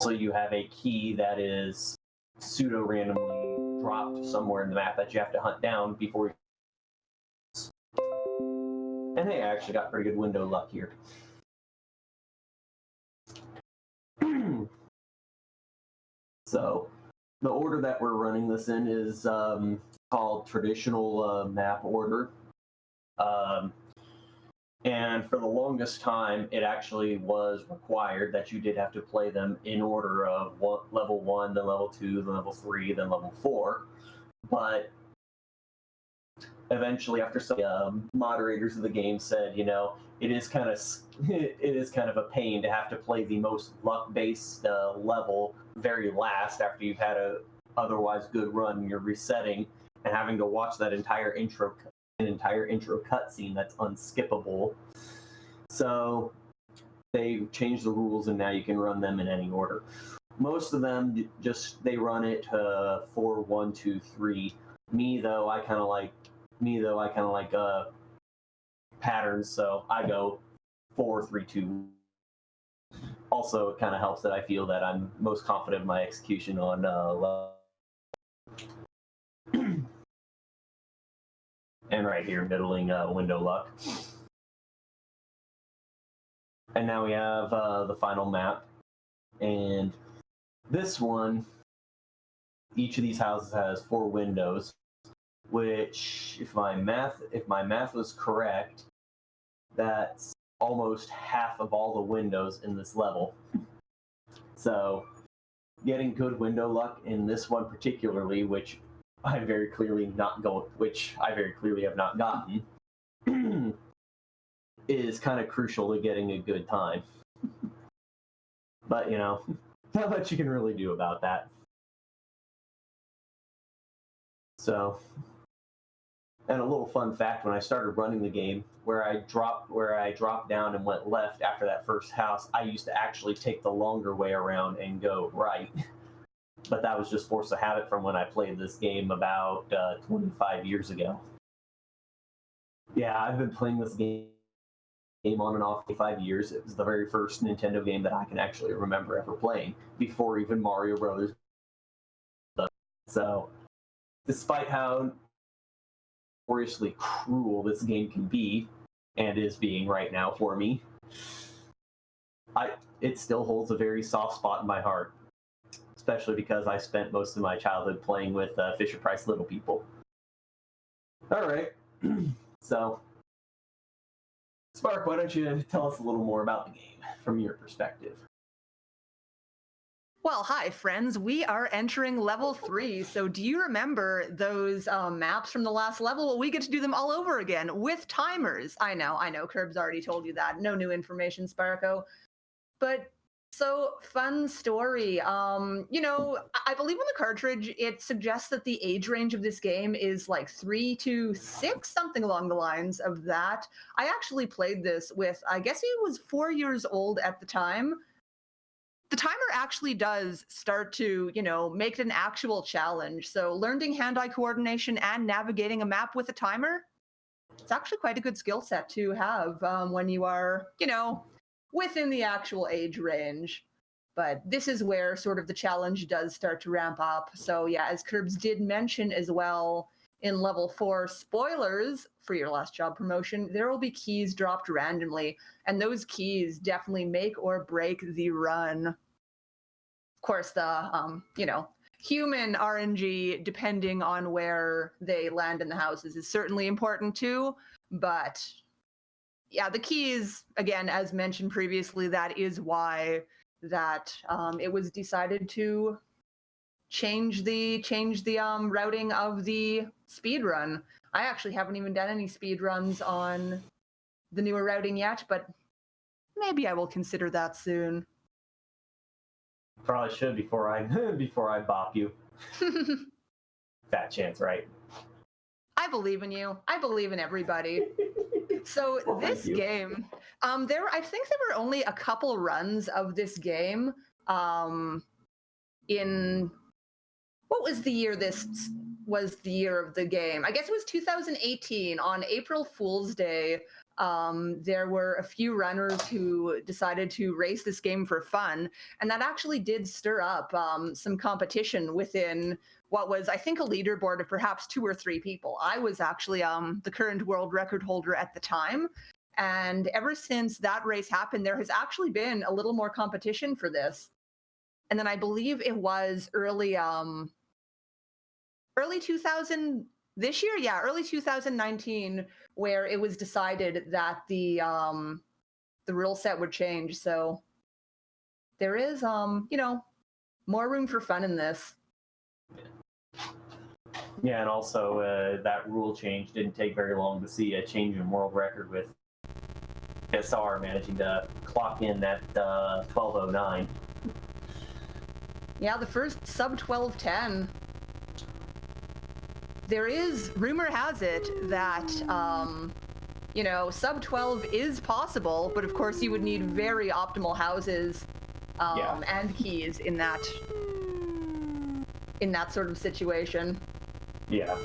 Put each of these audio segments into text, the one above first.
So you have a key that is pseudo-randomly dropped somewhere in the map that you have to hunt down before you... And hey, I actually got pretty good window luck here. So, the order that we're running this in is called traditional map order. And for the longest time, it actually was required that you did have to play them in order of level 1, then level 2, then level 3, then level 4. But eventually, after some moderators of the game said, you know, it is kind of a pain to have to play the most luck-based level very last after you've had a otherwise good run and you're resetting and having to watch that entire intro cutscene that's unskippable. So they changed the rules and now you can run them in any order. Most of them they run it 4, 1, 2, 3. Me though, I kind of like patterns, so I go 4, 3, 2. Also, it kind of helps that I feel that I'm most confident in my execution on and right here, middling window luck. And now we have the final map. And this one, each of these houses has 4 windows, which, if my math was correct, that's almost half of all the windows in this level. So, getting good window luck in this one particularly, which I very clearly have not gotten, is kind of crucial to getting a good time. But, you know, not much you can really do about that. So, and a little fun fact, when I started running the game, where I dropped down and went left after that first house, I used to actually take the longer way around and go right. But that was just force of habit from when I played this game about 25 years ago. Yeah, I've been playing this game on and off for 5 years. It was the very first Nintendo game that I can actually remember ever playing, before even Mario Brothers. So, despite how notoriously cruel this game can be, and is being right now for me, it still holds a very soft spot in my heart, especially because I spent most of my childhood playing with Fisher-Price Little People. All right, so Spark, why don't you tell us a little more about the game from your perspective? Well, hi, friends. We are entering level 3. So do you remember those maps from the last level? Well, we get to do them all over again with timers. I know. Curb's already told you that. No new information, Sparko. But so, fun story. You know, I believe on the cartridge, it suggests that the age range of this game is like 3 to 6, something along the lines of that. I actually played this with, I guess he was 4 years old at the time. The timer actually does start to, you know, make it an actual challenge. So learning hand-eye coordination and navigating a map with a timer, it's actually quite a good skill set to have when you are, you know, within the actual age range. But this is where sort of the challenge does start to ramp up. So yeah, as Curbs did mention as well, in level 4, spoilers for your last job promotion, there will be keys dropped randomly, and those keys definitely make or break the run. Of course, the you know, human RNG, depending on where they land in the houses, is certainly important too. But yeah, the keys, again, as mentioned previously, that is why that it was decided to change the routing of the speed run. I actually haven't even done any speed runs on the newer routing yet, but maybe I will consider that soon. Probably should before I bop you. Fat chance, right? I believe in you. I believe in everybody. So Well, this game, I think there were only a couple runs of this game in, what was the year this was the year of the game? I guess it was 2018 on April Fool's Day. There were a few runners who decided to race this game for fun, and that actually did stir up some competition within what was, I think, a leaderboard of perhaps 2 or 3 people. I was actually the current world record holder at the time, and ever since that race happened, there has actually been a little more competition for this. And then I believe it was early 2000 this year, yeah, early 2019, where it was decided that the rule set would change. So there is more room for fun in this. Yeah, and also that rule change didn't take very long to see a change in world record with SR managing to clock in at 12:09. Yeah, the first sub 12:10. There is, rumor has it, that, sub 12 is possible, but of course you would need very optimal houses and keys in that sort of situation. Yeah.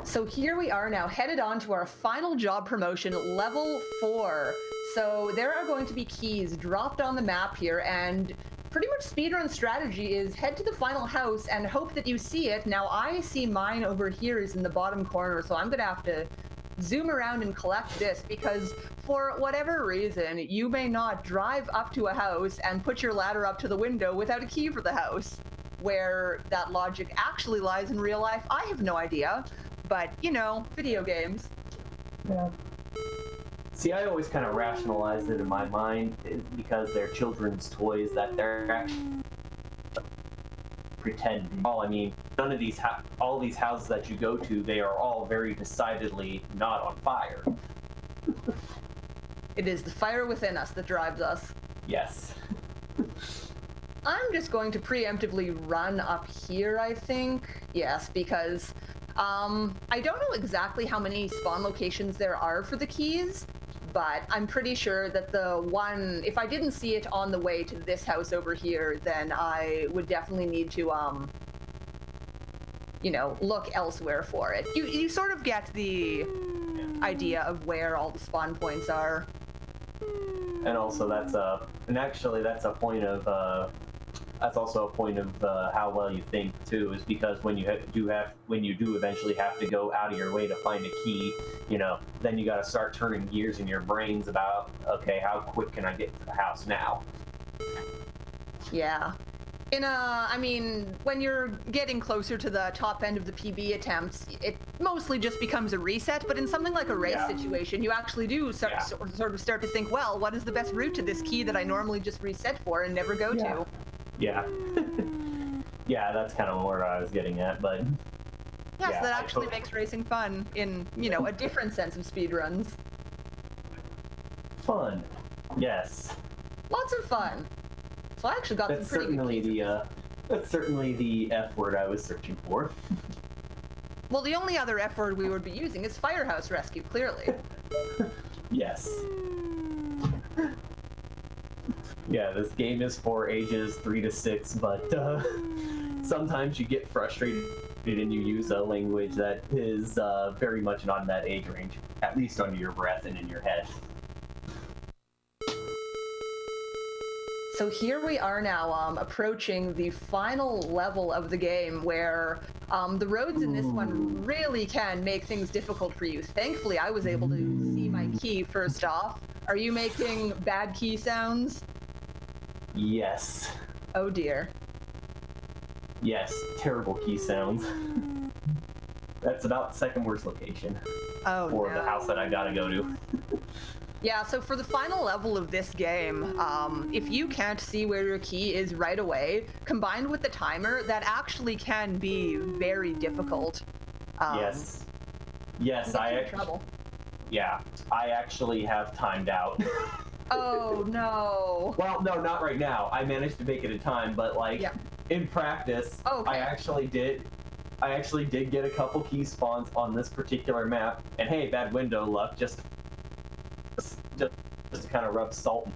So here we are now, headed on to our final job promotion, level 4. So there are going to be keys dropped on the map here, and pretty much speedrun strategy is head to the final house and hope that you see it. Now I see mine over here is in the bottom corner, so I'm gonna have to zoom around and collect this, because for whatever reason, you may not drive up to a house and put your ladder up to the window without a key for the house. Where that logic actually lies in real life, I have no idea. But, video games. Yeah. See, I always kind of rationalized it in my mind because they're children's toys that they're actually pretend. I mean, none of these, all these houses that you go to, they are all very decidedly not on fire. It is the fire within us that drives us. Yes. I'm just going to preemptively run up here, I think. Yes, because I don't know exactly how many spawn locations there are for the keys, but I'm pretty sure that the one, if I didn't see it on the way to this house over here, then I would definitely need to, look elsewhere for it. You sort of get the idea of where all the spawn points are. And also that's a point of, that's also a point of how well you think too, is because when you do eventually have to go out of your way to find a key, then you got to start turning gears in your brains about, okay, how quick can I get to the house now? Yeah. When you're getting closer to the top end of the PB attempts, it mostly just becomes a reset, but in something like a race situation, you actually do sort of start to think, well, what is the best route to this key that I normally just reset for and never go to? Yeah. Yeah, that's kind of where I was getting at, but... Yes, that actually makes racing fun in, a different sense of speedruns. Fun. Yes. Lots of fun. So I actually got some pretty good keys. That's certainly the F word I was searching for. Well, the only other F word we would be using is Firehouse Rescue, clearly. Yes. Yeah, this game is for ages 3 to 6, but sometimes you get frustrated and you use a language that is very much not in that age range, at least under your breath and in your head. So here we are now approaching the final level of the game, where the roads in this one really can make things difficult for you. Thankfully, I was able to see my key first off. Are you making bad key sounds? Yes. Oh dear. Yes, terrible key sounds. That's about the second worst location for the house that I gotta go to. Yeah, so for the final level of this game, if you can't see where your key is right away, combined with the timer, that actually can be very difficult. Yes. Yes, I actually have timed out. Oh no. Well, no, not right now. I managed to make it in time, but in practice, I actually did get a couple key spawns on this particular map, and hey, bad window luck, just to kind of rub salt.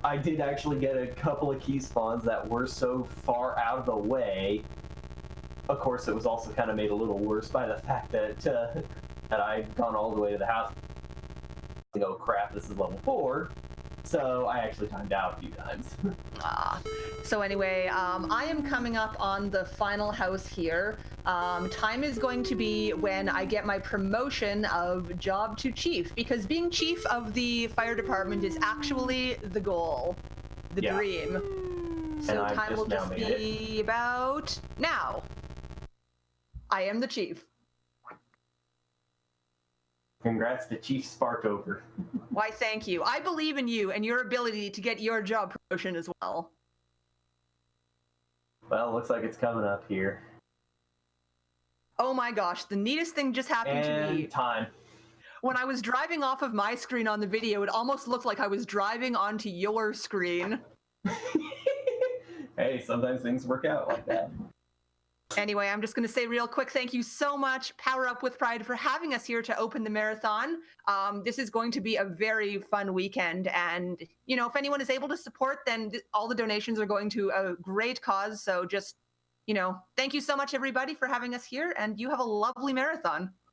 I did actually get a couple of key spawns that were so far out of the way. Of course, it was also kind of made a little worse by the fact that that I'd gone all the way to the house. Oh crap! This is level 4, so I actually timed out a few times. So anyway, I am coming up on the final house here. Time is going to be when I get my promotion of job to chief, because being chief of the fire department is actually the goal, the dream. So time will just be about now. I am the chief. Congrats to Chief Sparkover. Why, thank you. I believe in you and your ability to get your job promotion as well. Well, looks like it's coming up here. Oh my gosh, the neatest thing just happened to me. Time. When I was driving off of my screen on the video, it almost looked like I was driving onto your screen. Hey, sometimes things work out like that. Anyway, I'm just going to say real quick, thank you so much, Power Up with Pride, for having us here to open the marathon. This is going to be a very fun weekend. And, you know, if anyone is able to support, then all the donations are going to a great cause. So just, you know, thank you so much, everybody, for having us here. And you have a lovely marathon.